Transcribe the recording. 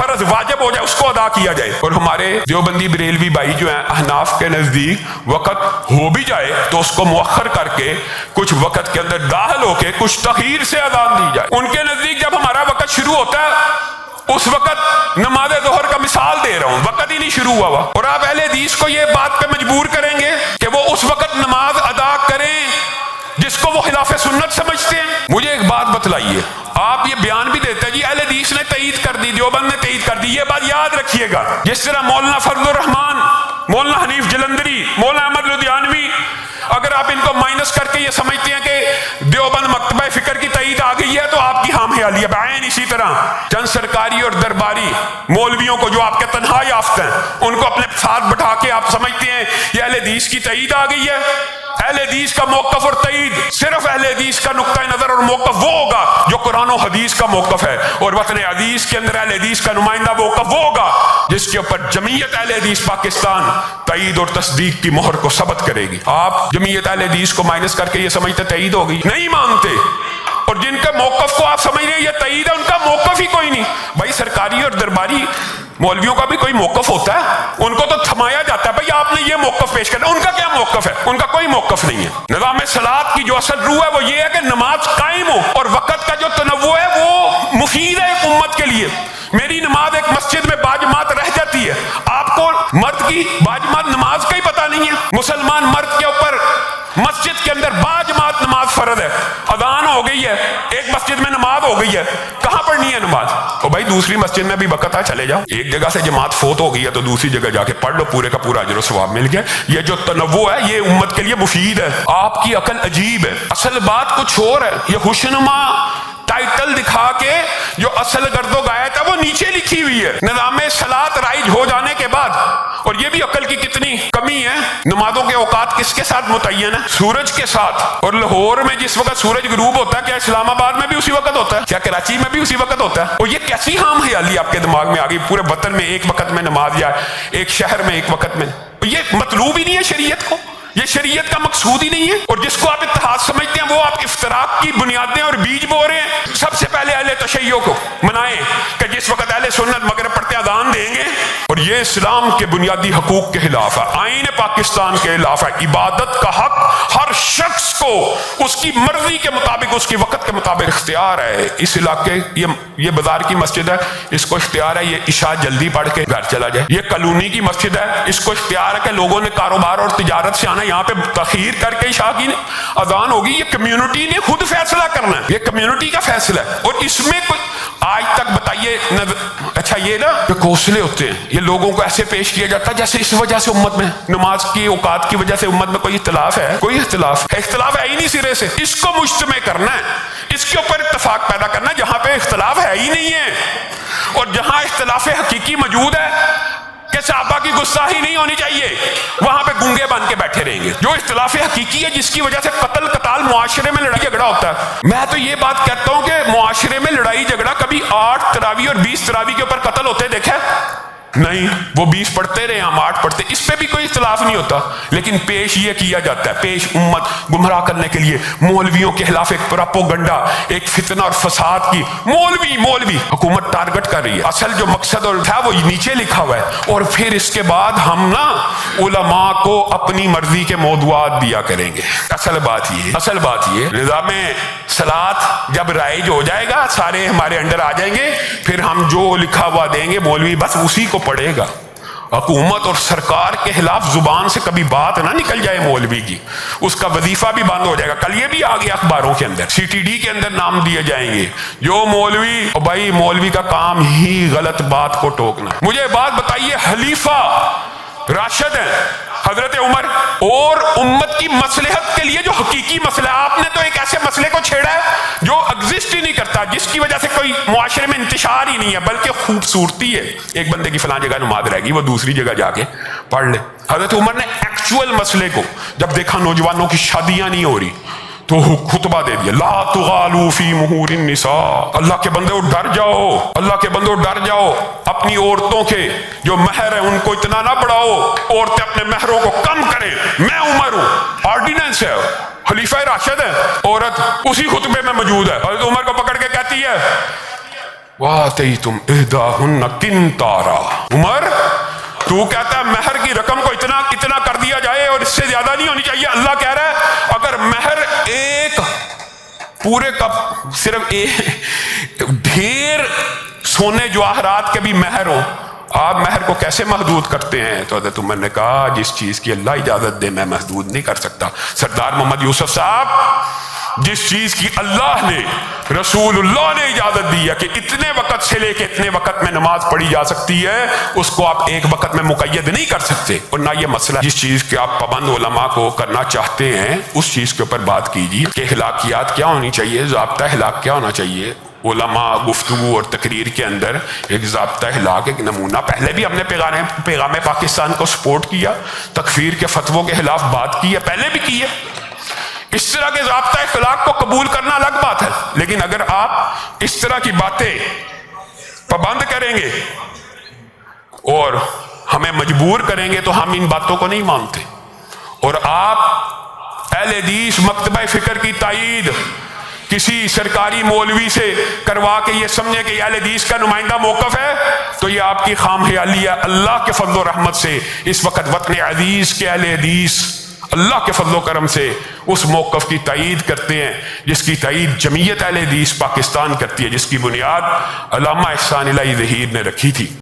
فرض واجب ہو جائے اس کو ادا کیا جائے. اور ہمارے دیوبندی بریلوی بھائی جو ہیں احناف کے نزدیک وقت ہو بھی جائے تو اس کو مؤخر کر کے کچھ وقت کے اندر داخل ہو کے کچھ تاخیر سے اذان دی جائے. ان کے نزدیک جب ہمارا وقت شروع ہوتا ہے اس وقت نماز ظہر کا مثال دے رہا ہوں, وقت ہی نہیں شروع ہوا, اور آپ اہل حدیث کو یہ بات پہ مجبور کریں گے کہ وہ اس وقت نماز ادا کریں جس کو وہ خلاف سنت سمجھتے ہیں. مجھے ایک بات بتلائیے, آپ یہ بیان بھی دیتے ہیں جی اہل حدیث نے تائید کر دی, دیوبند نے تائید کر دی. یہ بات یاد رکھیے گا, جس طرح مولانا فضل الرحمان, مولانا حنیف جلندری, مولانا احمد لدھیانوی, اگر آپ ان کو مائنس کر کے یہ سمجھتے ہیں کہ دیوبند مکتبہ فکر کی تائید آ گئی ہے تو آپ کی ہم خیالی ہے. بعین اسی طرح چند سرکاری اور درباری مولویوں کو جو آپ کے تنہا یافتہ ہیں ان کو اپنے ساتھ بٹھا کے آپ سمجھتے ہیں یہ اہل حدیث کی تائید آ گئی ہے. اہل حدیث کا موقف اور تائید صرف اہل حدیث کا نقطہ نظر اور موقف وہ ہوگا جو قرآن و حدیث کا موقف ہے, اور وطن عزیز کے اندر اہل حدیث کا نمائندہ موقف وہ ہوگا جس کے اوپر جمعیت اہل حدیث پاکستان تائید اور تصدیق کی مہر کو ثبت کرے گی. آپ جمعیت اہل حدیث کو مائنس کر کے یہ سمجھتے تائید ہو گئی, نہیں مانتے, اور جن کا موقف کو آپ سمجھ رہے ہیں یہ تائید ہے, ان کا موقف ہی کوئی نہیں. بھائی سرکاری اور درباری مولویوں کا بھی کوئی موقف ہوتا ہے, ان کو تو تھمایا جاتا ہے بھائی آپ نے یہ موقف پیش کرنا, ان کا کیا موقف ہے؟ ان کا کوئی موقف نہیں ہے. نظام صلاۃ کی جو اصل روح ہے وہ یہ ہے کہ نماز قائم ہو, اور وقت کا جو تنوع ہے وہ مفید ہے ایک امت کے لیے. میری نماز ایک مسجد میں باجماعت رہ جاتی ہے, آپ کو مرد کی باجماعت نماز کا ہی پتہ نہیں ہے. مسلمان مرد کے اوپر مسجد کے اندر باجماعت نماز فرض ہے, اذان ہو گئی ہے, ایک مسجد میں نماز ہو گئی ہے, کہاں پڑھنی ہے نماز؟ اور بھائی دوسری مسجد میں بھی وقت ہے, چلے جاؤ. ایک جگہ سے جماعت فوت ہو گئی ہے تو دوسری جگہ جا کے پڑھ لو, پورے کا پورا اجر و ثواب مل گیا. یہ جو تنوع ہے یہ امت کے لیے مفید ہے. آپ کی عقل عجیب ہے, اصل بات کچھ اور ہے. یہ خوشنما ٹائٹل دکھا کے جو اصل گرد و غایت ہے وہ نیچے لکھی ہوئی ہے نظام صلاۃ رائج ہو جانے کے بعد. اور یہ بھی عقل کی کتنی کمی ہے, نمازوں کے اوقات کس کے ساتھ متعین ہے؟ سورج کے ساتھ. اور لاہور میں جس وقت سورج غروب ہوتا ہے کیا اسلام آباد میں بھی اسی وقت ہوتا ہے؟ کیا کراچی میں بھی اسی وقت ہوتا ہے؟ اور یہ کیسی ہم خیالی آپ کے دماغ میں آ گئی, پورے وطن میں ایک وقت میں نماز, یا ایک شہر میں ایک وقت میں؟ یہ مطلوب ہی نہیں ہے شریعت کو, یہ شریعت کا مقصود ہی نہیں ہے. اور جس کو آپ اتحاد سمجھتے ہیں وہ آپ افتراق کی بنیادیں اور بیج بو رہے ہیں. سب سے پہلے اہل تشیع کو منائیں کہ جس وقت اہل سنت مغرب پڑھتے اذان دیں گے, اور یہ اسلام کے بنیادی حقوق کے خلاف ہے, آئین پاکستان کے خلاف ہے. عبادت کا حق ہر شخص کو اس کی مرضی کے مطابق, اس کی وقت کے مطابق اختیار ہے. اس علاقے یہ بازار کی مسجد ہے, اس کو اختیار ہے یہ عشاء جلدی پڑھ کے گھر چلا جائے. یہ کالونی کی مسجد ہے, اس کو اختیار ہے کہ لوگوں نے کاروبار اور تجارت سے آنا, یہاں پہ تاخیر کر کے عشاء کی اذان ہوگی. یہ کمیونٹی نے خود فیصلہ کرنا ہے, یہ کمیونٹی کا فیصلہ ہے. اور اس میں کوئی آج تک بتائیے, اچھا یہ نا کہ کوسلے ہوتے ہیں, یہ لوگوں کو ایسے پیش کیا جاتا ہے جیسے اس وجہ سے امت میں نماز کی اوقات کی وجہ سے امت میں کوئی اختلاف ہے. کوئی اختلاف ہے ہی نہیں سرے سے. اس کو مجتمع کرنا ہے, اس کے اوپر اتفاق پیدا کرنا ہے جہاں پہ اختلاف ہے ہی نہیں ہے. اور جہاں اختلاف حقیقی موجود ہے کہ صحابہ کی گستاخی نہیں ہونی چاہیے, وہاں پہ گنگے بن کے بیٹھے رہیں گے. جو اختلاف حقیقی ہے جس کی وجہ سے قتل قتال معاشرے میں لڑائی جھگڑا ہوتا ہے, میں تو یہ بات کہتا ہوں کہ معاشرے میں لڑائی جھگڑا کبھی 8 تراویح اور 20 تراویح کے اوپر قتل ہوتے دیکھا نہیں. وہ 20 پڑھتے رہے, ہم 8 پڑھتے, اس پہ بھی کوئی اختلاف نہیں ہوتا. لیکن پیش یہ کیا جاتا ہے, پیش امت گمراہ کرنے کے لیے مولویوں کے خلاف ایک پراپوگنڈا, ایک فتنہ اور فساد کی مولوی حکومت ٹارگٹ کر رہی ہے. اصل جو مقصد اور تھا وہ نیچے لکھا ہوا ہے. اور پھر اس کے بعد ہم نا علماء کو اپنی مرضی کے موضوعات دیا کریں گے. اصل بات یہ نظام صلاۃ جب رائج ہو جائے گا, سارے ہمارے انڈر آ جائیں گے, پھر ہم جو لکھا ہوا دیں گے مولوی بس اسی کو پڑھے گا. حکومت اور سرکار کے خلاف زبان سے کبھی بات نہ نکل جائے مولوی کی, اس کا وظیفہ بھی بند ہو جائے گا. کل یہ بھی آ گیا اخباروں کے اندر, CTD کے اندر نام دیے جائیں گے جو مولوی, اور بھائی مولوی کا کام ہی غلط بات کو ٹوکنا. مجھے بات بتائیے, خلیفہ راشد ہیں حضرت عمر, اور امت کی مصلحت کے لیے جو حقیقی مسئلہ, آپ نے تو ایک ایسے مسئلے کو چھیڑا ہے جو ایگزسٹ ہی نہیں کرتا, جس کی وجہ سے کوئی معاشرے میں انتشار ہی نہیں ہے, بلکہ خوبصورتی ہے. ایک بندے کی فلاں جگہ نماز رہ گئی, وہ دوسری جگہ جا کے پڑھ لے. حضرت عمر نے ایکچوئل مسئلے کو جب دیکھا نوجوانوں کی شادیاں نہیں ہو رہی تو خطبہ دے دیا, لا تغالوا فی مہور النساء, اللہ کے بندے ڈر جاؤ, اللہ کے بندے ڈر جاؤ, اپنی عورتوں کے جو مہر ہیں ان کو اتنا نہ بڑھاؤ, عورتیں اپنے مہروں کو کم کریں. میں عمر ہوں, آرڈیننس ہے, خلیفہ راشد ہے. عورت اسی خطبے میں موجود ہے, حضرت عمر کو پکڑ کے کہتی ہے وَآتَيْتُمْ إِحْدَاهُنَّ قِنْطَارًا۔ عمر تو کہتا ہے مہر کی رقم کو اتنا کر دیا جائے اور اس سے زیادہ نہیں ہونی چاہیے۔ اللہ کہہ رہا ہے اگر مہر ایک پورے کا صرف ایک ڈھیر سونے جواہرات کے بھی مہر ہو، آپ مہر کو کیسے محدود کرتے ہیں؟ تو حضرت عمر نے کہا جس چیز کی اللہ اجازت دے میں محدود نہیں کر سکتا۔ سردار محمد یوسف صاحب، جس چیز کی اللہ نے، رسول اللہ نے اجازت دی ہے کہ اتنے وقت سے لے کے اتنے وقت میں نماز پڑھی جا سکتی ہے، اس کو آپ ایک وقت میں مقید نہیں کر سکتے۔ اور نہ یہ مسئلہ جس چیز کے آپ پابند علماء کو کرنا چاہتے ہیں اس چیز کے اوپر بات کیجیے کہ اخلاقیات کیا ہونی چاہیے، ضابطہ اخلاق کیا ہونا چاہیے۔ علماء گفتگو اور تقریر کے اندر ایک ضابطہ اخلاق، ایک نمونہ، پہلے بھی ہم نے پیغام پاکستان کو سپورٹ کیا، تکفیر کے فتووں کے خلاف بات کی ہے، پہلے بھی کی ہے۔ اس طرح کے ضابطہ اخلاق کو قبول کرنا الگ بات ہے، لیکن اگر آپ اس طرح کی باتیں پابند کریں گے اور ہمیں مجبور کریں گے تو ہم ان باتوں کو نہیں مانتے۔ اور آپ اہل حدیث مکتبہ فکر کی تائید کسی سرکاری مولوی سے کروا کے یہ سمجھے کہ یہ اہل حدیث کا نمائندہ موقف ہے تو یہ آپ کی خام خیالی ہے۔ اللہ کے فضل و رحمت سے اس وقت وطن عزیز کے اہل حدیث اللہ کے فضل و کرم سے اس موقف کی تائید کرتے ہیں جس کی تائید جمعیت اہل حدیث پاکستان کرتی ہے، جس کی بنیاد علامہ احسان الہی ظہیر نے رکھی تھی۔